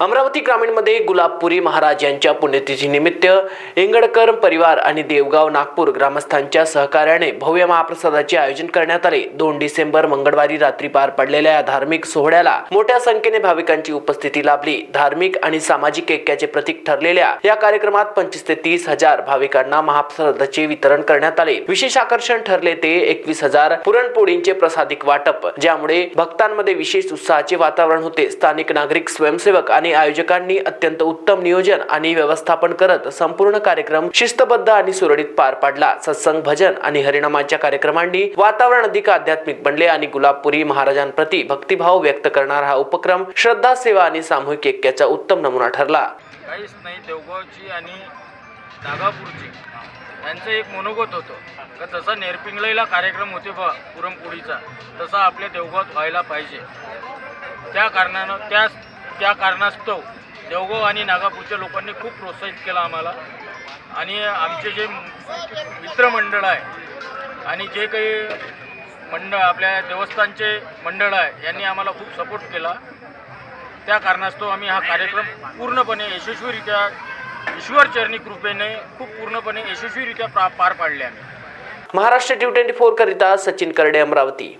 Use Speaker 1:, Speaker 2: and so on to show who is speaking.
Speaker 1: अमरावती ग्रामीणमध्ये गुलाबपुरी महाराज यांच्या पुण्यतिथीनिमित्त इंगडकर परिवार आणि देवगाव नागपूर ग्रामस्थांच्या सहकार्याने भव्य महाप्रसादाचे आयोजन करण्यात आले। 2 डिसेंबर मंगळवारी रात्री पार पडलेल्या या धार्मिक सोहळ्याला मोठ्या संख्येने भाविकांची उपस्थिती लाभली। धार्मिक आणि सामाजिक ऐक्याचे प्रतीक ठरलेल्या या कार्यक्रमात 25 ते 30 हजार भाविकांना महाप्रसादाचे वितरण करण्यात आले। विशेष आकर्षण ठरले ते 21,000 पुरणपोळींचे प्रसादिक वाटप, ज्यामुळे भक्तांमध्ये विशेष उत्साहाचे वातावरण होते। स्थानिक नागरिक, स्वयंसेवक आणि आयोजकांनी अत्यंत उत्तम नियोजन आणि व्यवस्थापन करत संपूर्ण कार्यक्रम शिस्तबद्ध आणि सुरळीत पार पाडला। सत्संग, भजन आणि हरिनामाच्या कार्यक्रमांनी वातावरण अधिक आध्यात्मिक बनले आणि गुलाबपुरी महाराजांप्रती भक्तिभाव व्यक्त करणारा हा उपक्रम श्रद्धा, सेवा आणि सामूहिक ऐक्याचा उत्तम नमुना ठरला।
Speaker 2: काहीच नाही, देवगावची आणि नागापूरची यांचं एक मनोगत होतं का जसा नेरपिंगळीला कार्यक्रम होते पुरणपोळीचा, तसा आपल्या देवगावात व्हायला पाहिजे। त्या कारणास्तव देवगाव आणि नागापूरच्या लोकांनी खूप प्रोत्साहित केलं आम्हाला, आणि आमचे जे मित्रमंडळ आहे आणि जे काही आपल्या देवस्थानचे मंडळ आहे यांनी आम्हाला खूप सपोर्ट केला। त्या कारणास्तव आम्ही हा कार्यक्रम पूर्णपणे यशस्वीरित्या ईश्वरचरणी कृपेने पूर्णपणे यशस्वीरित्या पार पाडले आम्ही।
Speaker 1: महाराष्ट्र T24 करिता सचिन करडे, अमरावती।